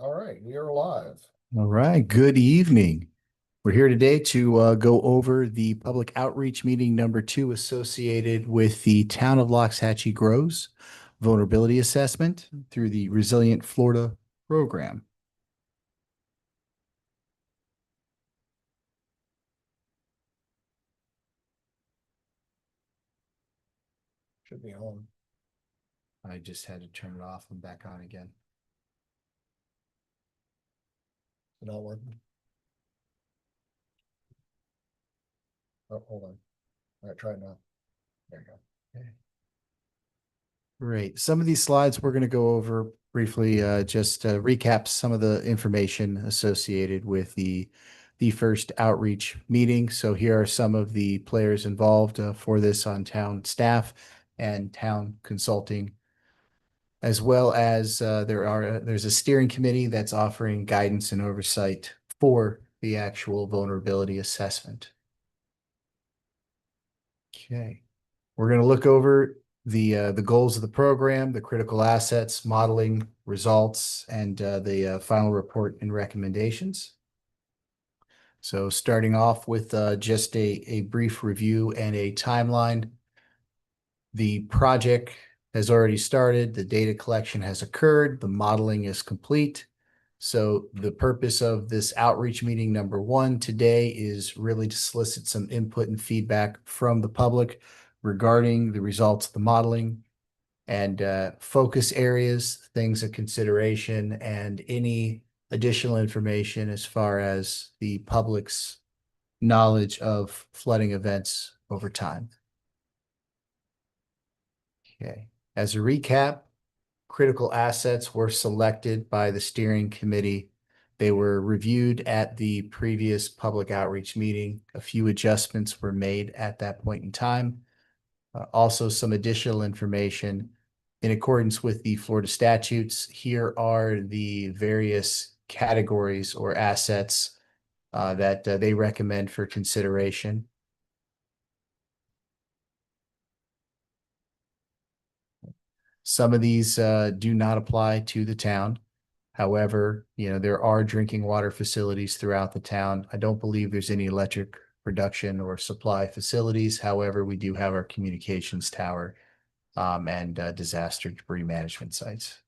All right, we are live. All right, good evening. We're here today to go over the public outreach meeting number 2 associated with the Town of Loxahatchee Grows vulnerability assessment through the Resilient Florida program. Should be on. I just had to turn it off and back on again. Is it not working? Oh, hold on. All right, try it now. There you go. Okay. Great. Some of these slides we're going to go over briefly, just recap some of the information associated with the first outreach meeting. So here are some of the players involved for this on town staff and town consulting, as well as there's a steering committee that's offering guidance and oversight for the actual vulnerability assessment. Okay. We're going to look over the goals of the program, the critical assets, modeling results, and the final report and recommendations. So starting off with just a brief review and a timeline. The project has already started. The data collection has occurred. The modeling is complete. So the purpose of this outreach meeting number 1 today is really to solicit some input and feedback from the public regarding the results of the modeling and focus areas, things of consideration, and any additional information as far as the public's knowledge of flooding events over time. Okay. As a recap, critical assets were selected by the steering committee. They were reviewed at the previous public outreach meeting. A few adjustments were made at that point in time. Also, some additional information in accordance with the Florida statutes. Here are the various categories or assets that they recommend for consideration. Some of these do not apply to the town. However, there are drinking water facilities throughout the town. I don't believe there's any electric production or supply facilities. However, we do have our communications tower and disaster debris management sites.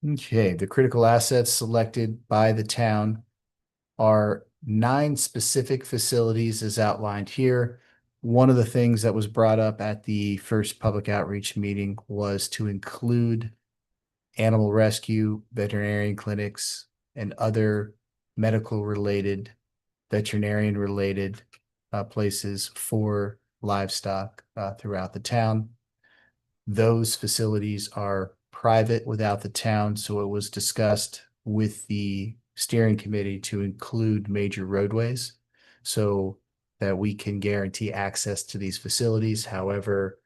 Okay, the critical assets selected by the town are 9 specific facilities as outlined here. One of the things that was brought up at the first public outreach meeting was to include animal rescue, veterinarian clinics, and other medical related, veterinarian related places for livestock throughout the town. Those facilities are private without the town, so it was discussed with the steering committee to include major roadways so that we can guarantee access to these facilities. However,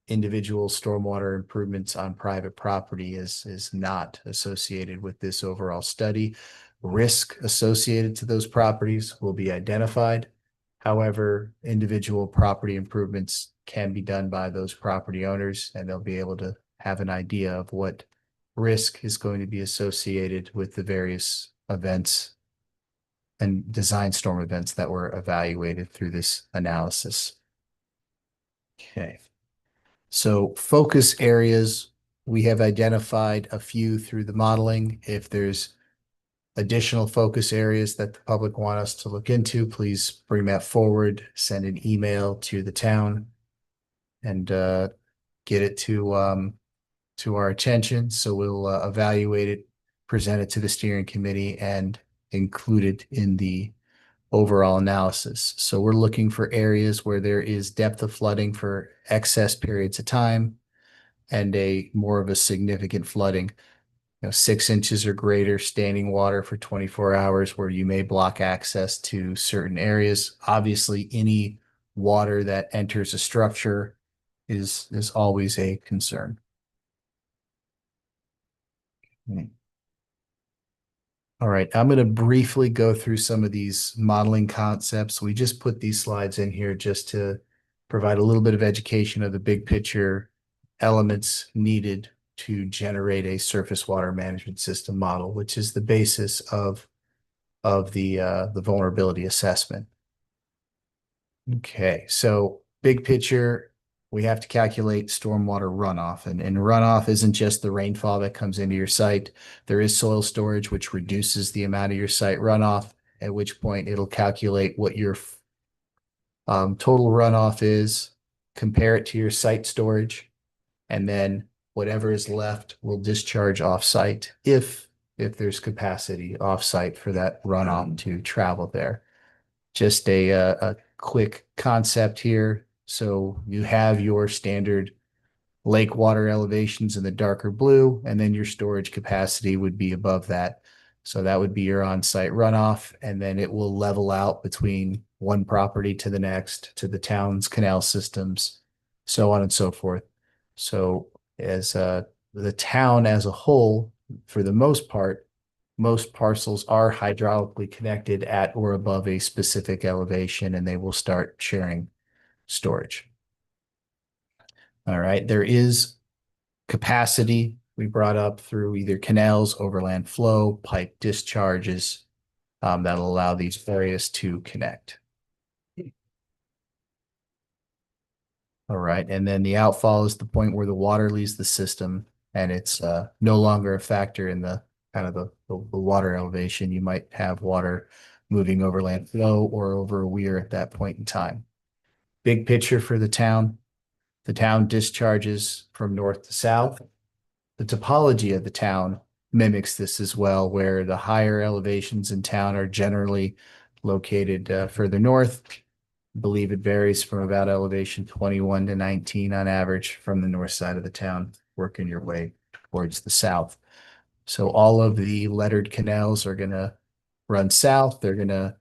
individual stormwater improvements on private property is not associated with this overall study. Risk associated to those properties will be identified. However, individual property improvements can be done by those property owners, and they'll be able to have an idea of what risk is going to be associated with the various events and design storm events that were evaluated through this analysis. Okay. So focus areas, we have identified a few through the modeling. If there's additional focus areas that the public want us to look into, please bring that forward, send an email to the town and get it to our attention. So we'll evaluate it, present it to the steering committee, and include it in the overall analysis. So we're looking for areas where there is depth of flooding for excess periods of time and a more of a significant flooding, 6 inches or greater standing water for 24 hours where you may block access to certain areas. Obviously, any water that enters a structure is always a concern. All right, I'm going to briefly go through some of these modeling concepts. We just put these slides in here just to provide a little bit of education of the big picture elements needed to generate a surface water management system model, which is the basis of the vulnerability assessment. Okay, so big picture, we have to calculate stormwater runoff, and runoff isn't just the rainfall that comes into your site. There is soil storage, which reduces the amount of your site runoff, at which point it'll calculate what your total runoff is, compare it to your site storage, and then whatever is left will discharge off-site if there's capacity off-site for that runoff to travel there. Just a quick concept here. So you have your standard lake water elevations in the darker blue, and then your storage capacity would be above that. So that would be your on-site runoff, and then it will level out between one property to the next, to the town's canal systems, so on and so forth. So as the town as a whole, for the most part, most parcels are hydraulically connected at or above a specific elevation, and they will start sharing storage. All right, there is capacity we brought up through either canals, overland flow, pipe discharges that'll allow these areas to connect. All right, and then the outfall is the point where the water leaves the system, and it's no longer a factor in the kind of the water elevation. You might have water moving overland flow or over a weir at that point in time. Big picture for the town. The town discharges from north to south. The topology of the town mimics this as well, where the higher elevations in town are generally located further north. I believe it varies from about elevation 21 to 19 on average from the north side of the town, working your way towards the south. So all of the lettered canals are going to run south. They're going to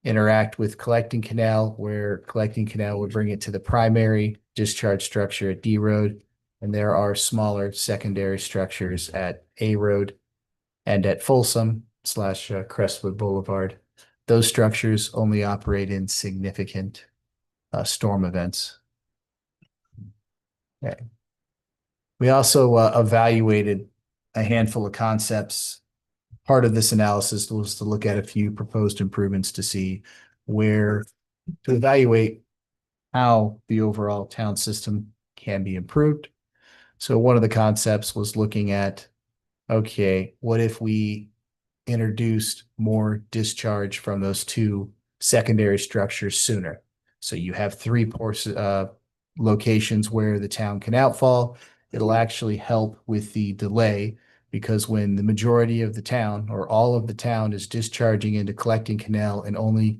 interact with collecting canal, where collecting canal would bring it to the primary discharge structure at D Road. And there are smaller secondary structures at A Road and at Folsom / Crestwood Boulevard. Those structures only operate in significant storm events. Okay. We also evaluated a handful of concepts. Part of this analysis was to look at a few proposed improvements to see to evaluate how the overall town system can be improved. So one of the concepts was looking at, okay, what if we introduced more discharge from those two secondary structures sooner? So you have three locations where the town can outfall. It'll actually help with the delay, because when the majority of the town or all of the town is discharging into collecting canal and only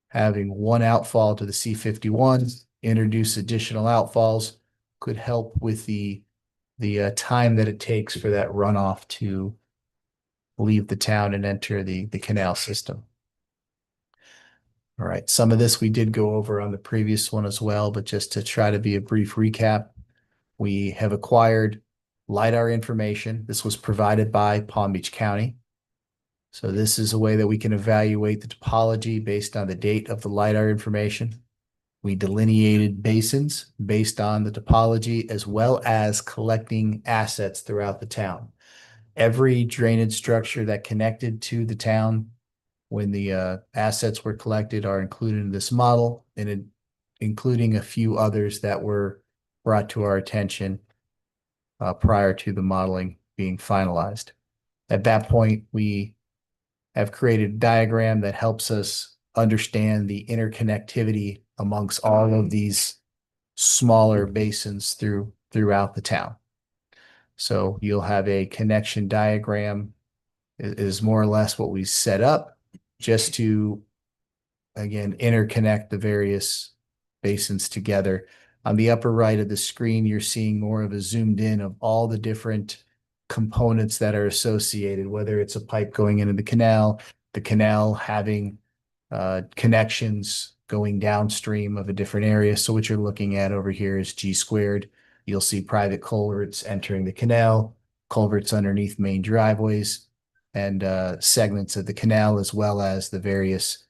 having one outfall to the C51, introduce additional outfalls could help with the time that it takes for that runoff to leave the town and enter the canal system. All right, some of this we did go over on the previous one as well, but just to try to be a brief recap, we have acquired LiDAR information. This was provided by Palm Beach County. So this is a way that we can evaluate the topology based on the date of the LiDAR information. We delineated basins based on the topology, as well as collecting assets throughout the town. Every drainage structure that connected to the town when the assets were collected are included in this model, and including a few others that were brought to our attention prior to the modeling being finalized. At that point, we have created a diagram that helps us understand the interconnectivity amongst all of these smaller basins throughout the town. So you'll have a connection diagram is more or less what we set up just to, again, interconnect the various basins together. On the upper right of the screen, you're seeing more of a zoomed in of all the different components that are associated, whether it's a pipe going into the canal having connections going downstream of a different area. So what you're looking at over here is G squared. You'll see private culverts entering the canal, culverts underneath main driveways, segments of the canal, as well as the various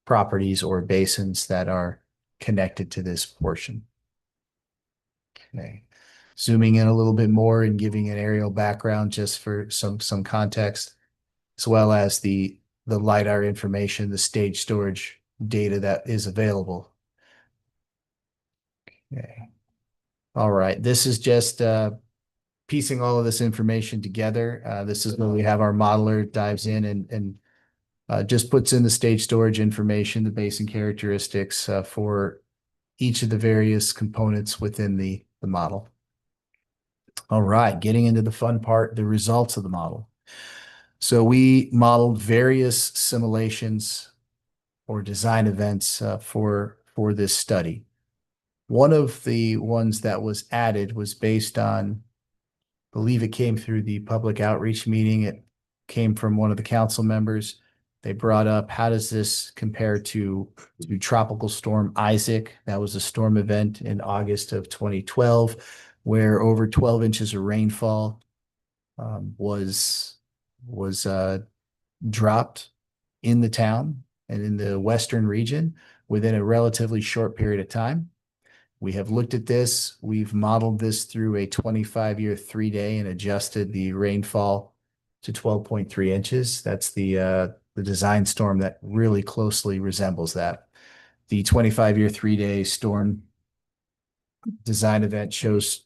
properties or basins that are connected to this portion. Okay. Zooming in a little bit more and giving an aerial background just for some context, as well as the LiDAR information, the stage storage data that is available. Okay. All right. This is just piecing all of this information together. This is where we have our modeler dives in and just puts in the stage storage information, the basin characteristics for each of the various components within the model. All right, getting into the fun part, the results of the model. So we modeled various simulations or design events for this study. One of the ones that was added was based on, I believe it came through the public outreach meeting. It came from one of the council members. They brought up, how does this compare to Tropical Storm Isaac? That was a storm event in August of 2012, where over 12 inches of rainfall was dropped in the town and in the western region within a relatively short period of time. We have looked at this. We've modeled this through a 25-year 3-day and adjusted the rainfall to 12.3 inches. That's the design storm that really closely resembles that. The 25-year 3-day storm design event shows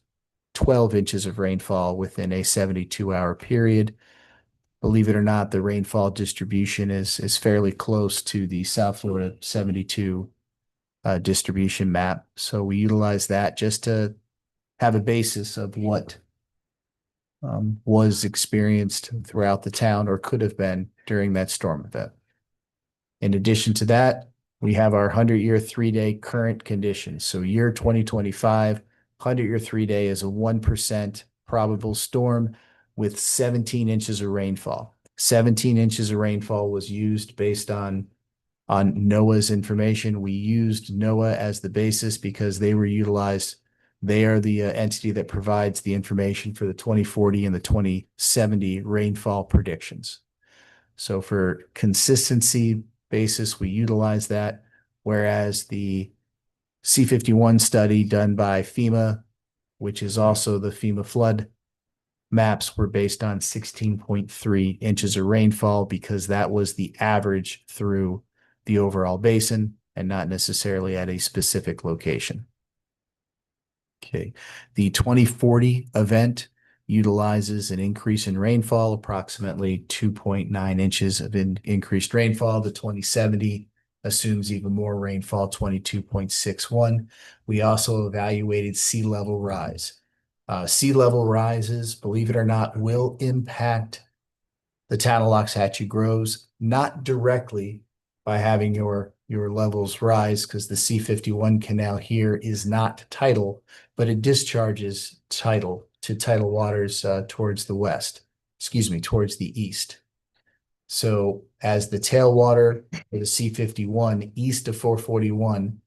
12 inches of rainfall within a 72-hour period. Believe it or not, the rainfall distribution is fairly close to the South Florida 72 distribution map. So we utilize that just to have a basis of what was experienced throughout the town or could have been during that storm event. In addition to that, we have our 100-year 3-day current conditions. So year 2025, 100-year 3-day is a 1% probable storm with 17 inches of rainfall. 17 inches of rainfall was used based on NOAA's information. We used NOAA as the basis because they were utilized. They are the entity that provides the information for the 2040 and the 2070 rainfall predictions. So for consistency basis, we utilize that, whereas the C51 study done by FEMA, which is also the FEMA flood maps, were based on 16.3 inches of rainfall because that was the average through the overall basin and not necessarily at a specific location. Okay, the 2040 event utilizes an increase in rainfall, approximately 2.9 inches of increased rainfall. The 2070 assumes even more rainfall, 22.61. We also evaluated sea level rise. Sea level rises, believe it or not, will impact the town of Loxahatchee Groves, not directly by having your levels rise, because the C51 canal here is not tidal, but it discharges tidal to tidal waters towards the towards the east. So as the tailwater for the C51 east of 441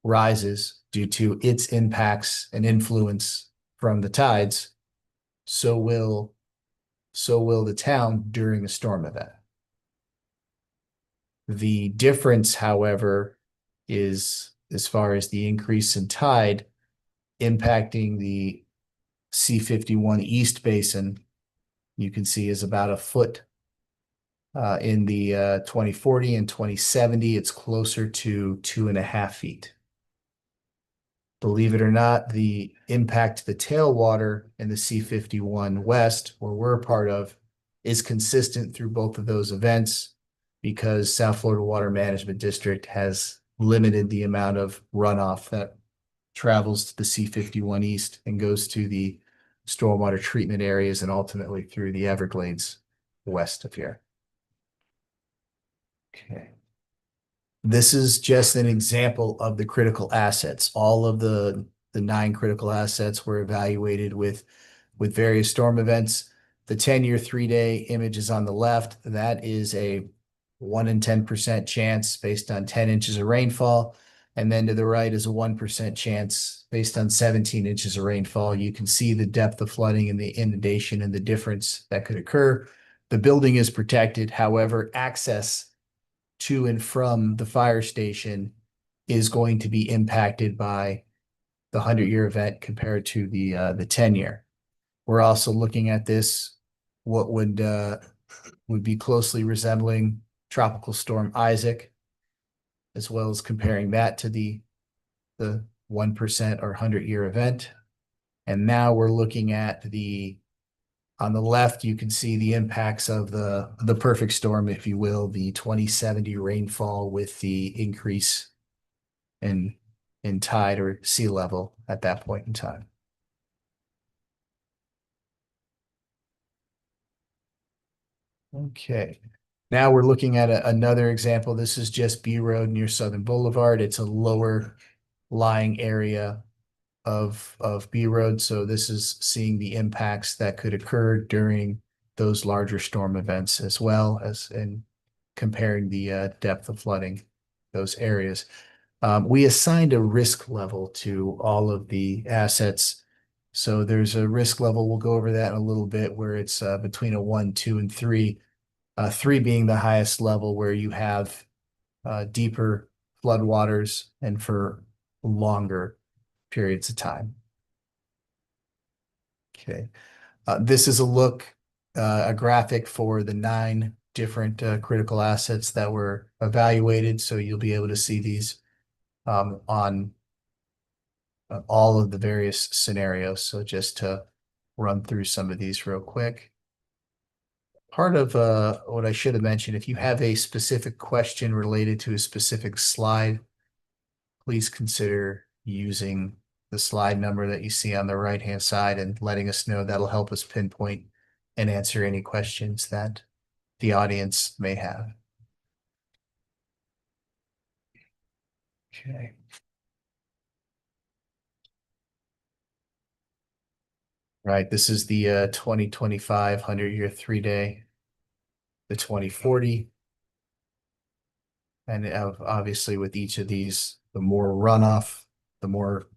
rises due to its impacts and influence from the tides, so will the town during a storm event. The difference, however, is as far as the increase in tide impacting the C51 East Basin, you can see is about a foot. In the 2040 and 2070, it's closer to 2.5 feet. Believe it or not, the impact to the tailwater in the C51 West, where we're a part of, is consistent through both of those events because South Florida Water Management District has limited the amount of runoff that travels to the C51 East and goes to the stormwater treatment areas and ultimately through the Everglades west of here. Okay. This is just an example of the critical assets. All of the 9 critical assets were evaluated with various storm events. The 10-year 3-day image is on the left. That is a 1 in 10% chance based on 10 inches of rainfall. And then to the right is a 1% chance based on 17 inches of rainfall. You can see the depth of flooding and the inundation and the difference that could occur. the building is protected. However, access to and from the fire station is going to be impacted by the 100-year event compared to the 10-year. We're also looking at this, what would be closely resembling Tropical Storm Isaac, as well as comparing that to the 1% or 100-year event. And now we're looking at on the left, you can see the impacts of the perfect storm, if you will, the 2070 rainfall with the increase in tide or sea level at that point in time. Okay, now we're looking at another example. This is just B Road near Southern Boulevard. It's a lower lying area of B Road. So this is seeing the impacts that could occur during those larger storm events, as well as in comparing the depth of flooding those areas. We assigned a risk level to all of the assets. So there's a risk level, we'll go over that in a little bit, where it's between a 1, 2, and 3. 3 being the highest level, where you have deeper floodwaters and for longer periods of time. Okay, this is a graphic for the 9 different critical assets that were evaluated. So you'll be able to see these on all of the various scenarios. So just to run through some of these real quick. Part of what I should have mentioned, if you have a specific question related to a specific slide, please consider using the slide number that you see on the right-hand side and letting us know. That'll help us pinpoint and answer any questions that the audience may have. Okay. Right, this is the 2025 100-year 3-day, the 2040. And obviously with each of these, the more runoff, the more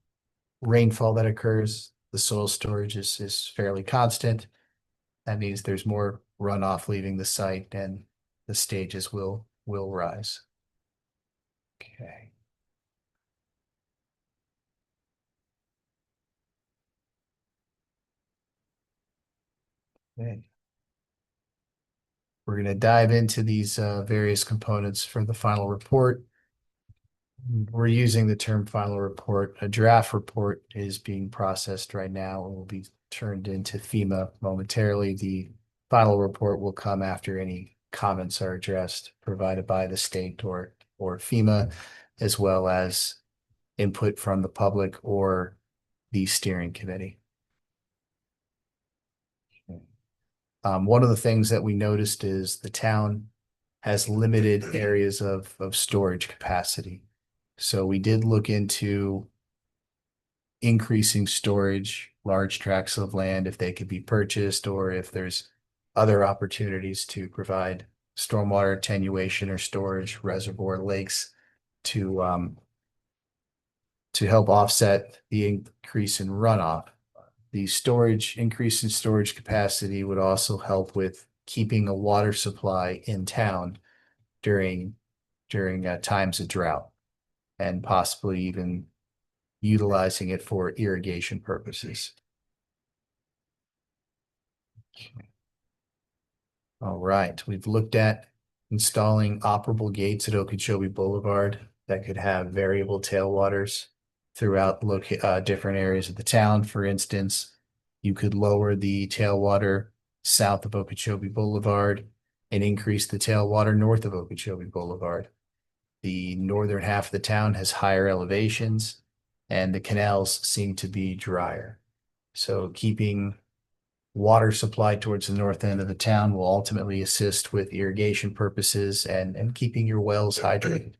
rainfall that occurs, the soil storage is fairly constant. That means there's more runoff leaving the site and the stages will rise. Okay. Okay. We're going to dive into these various components for the final report. We're using the term final report. A draft report is being processed right now and will be turned into FEMA momentarily. The final report will come after any comments are addressed, provided by the state or FEMA, as well as input from the public or the steering committee. One of the things that we noticed is the town has limited areas of storage capacity. So we did look into increasing storage, large tracts of land, if they could be purchased, or if there's other opportunities to provide stormwater attenuation or storage, reservoir lakes to help offset the increase in runoff. The increase in storage capacity would also help with keeping a water supply in town during times of drought, and possibly even utilizing it for irrigation purposes. Okay. All right, we've looked at installing operable gates at Okeechobee Boulevard that could have variable tailwaters throughout different areas of the town. For instance, you could lower the tailwater south of Okeechobee Boulevard and increase the tailwater north of Okeechobee Boulevard. The northern half of the town has higher elevations and the canals seem to be drier. So keeping water supply towards the north end of the town will ultimately assist with irrigation purposes and keeping your wells hydrated.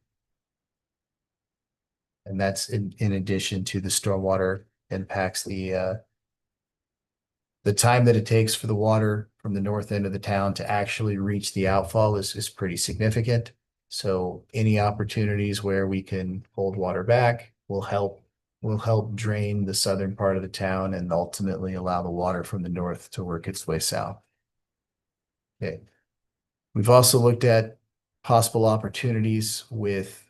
And that's in addition to the stormwater impacts. The time that it takes for the water from the north end of the town to actually reach the outfall is pretty significant. So any opportunities where we can hold water back will help drain the southern part of the town and ultimately allow the water from the north to work its way south. Okay. We've also looked at possible opportunities with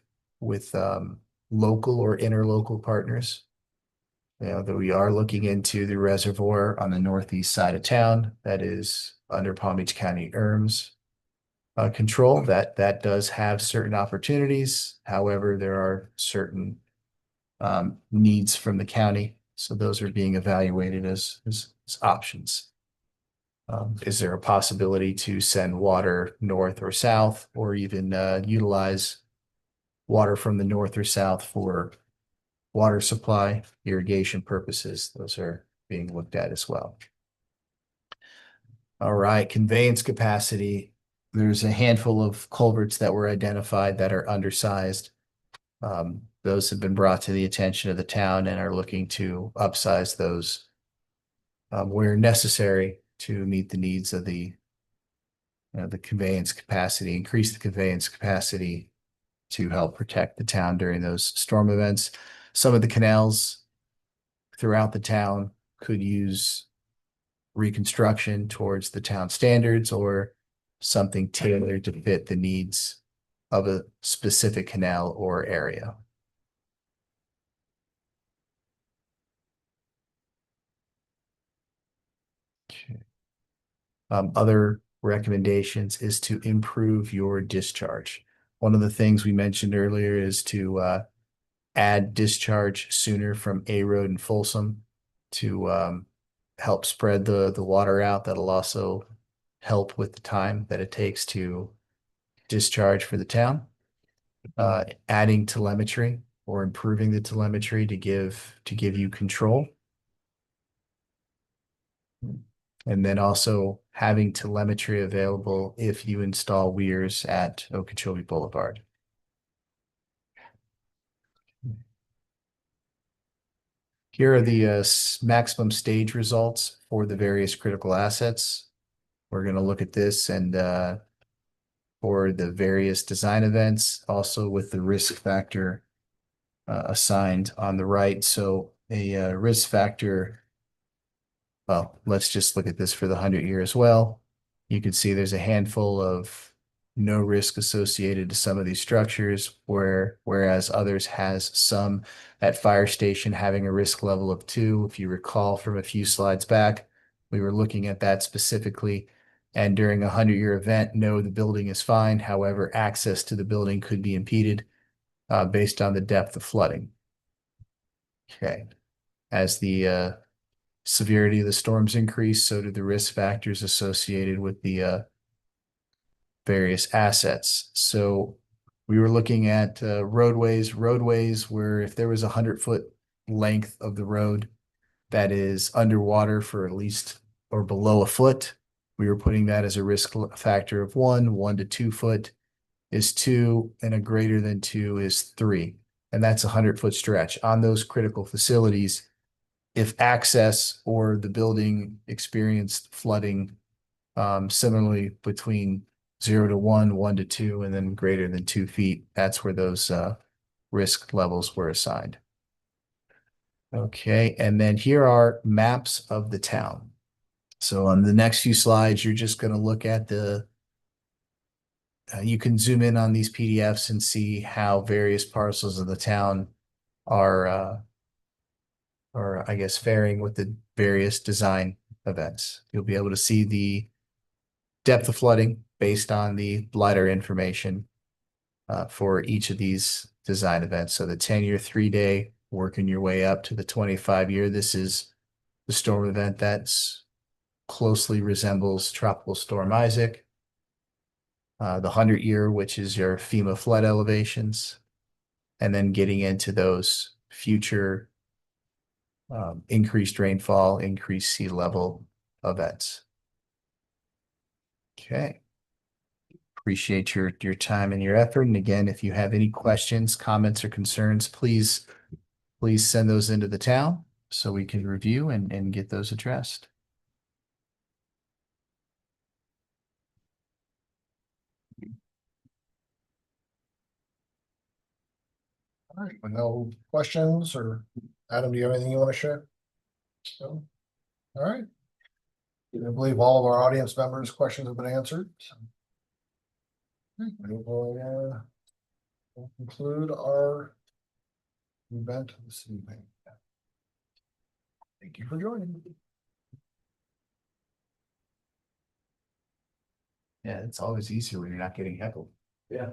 local or interlocal partners. You know, that we are looking into the reservoir on the northeast side of town that is under Palm Beach County ERM's control. That does have certain opportunities. However, there are certain needs from the county. So those are being evaluated as options. Is there a possibility to send water north or south, or even utilize water from the north or south for water supply, irrigation purposes? Those are being looked at as well. All right, conveyance capacity. There's a handful of culverts that were identified that are undersized. Those have been brought to the attention of the town and are looking to upsize those where necessary to meet the needs of the conveyance capacity, increase the conveyance capacity to help protect the town during those storm events. Some of the canals throughout the town could use reconstruction towards the town standards or something tailored to fit the needs of a specific canal or area. Okay. Other recommendations is to improve your discharge. One of the things we mentioned earlier is to add discharge sooner from A Road and Folsom to help spread the water out. That'll also help with the time that it takes to discharge for the town. Adding telemetry or improving the telemetry to give you control. And then also having telemetry available if you install weirs at Okeechobee Boulevard. Here are the maximum stage results for the various critical assets. We're going to look at this and for the various design events, also with the risk factor assigned on the right. So a risk factor, well, let's just look at this for the 100-year as well. You can see there's a handful of no risk associated to some of these structures, whereas others has some. At fire station having a risk level of 2. If you recall from a few slides back, we were looking at that specifically. And during a 100-year event, no, the building is fine. However, access to the building could be impeded based on the depth of flooding. Okay. As the severity of the storms increase, so do the risk factors associated with the various assets. So we were looking at roadways where if there was 100-foot length of the road that is underwater for at least or below a foot, we were putting that as a risk factor of 1 to 2 foot is 2, and a greater than 2 is 3. And that's a 100-foot stretch. On those critical facilities, if access or the building experienced flooding, similarly between 0 to 1, 1 to 2, and then greater than 2 feet, that's where those risk levels were assigned. Okay, and then here are maps of the town. So on the next few slides, you're just going to look at the you can zoom in on these PDFs and see how various parcels of the town are I guess faring with the various design events. You'll be able to see the depth of flooding based on the LiDAR information for each of these design events. So the 10-year, 3-day, working your way up to the 25-year. This is the storm event that's closely resembles Tropical Storm Isaac. The 100-year, which is your FEMA flood elevations, and then getting into those future increased rainfall, increased sea level events. Okay. Appreciate your time and your effort. And again, if you have any questions, comments, or concerns, please send those into the town so we can review and get those addressed. All right, with no questions, or Adam, do you have anything you want to share? So, all right. I believe all of our audience members' questions have been answered. So We will we'll conclude our event this evening. Thank you for joining. Yeah, it's always easier when you're not getting heckled. Yeah.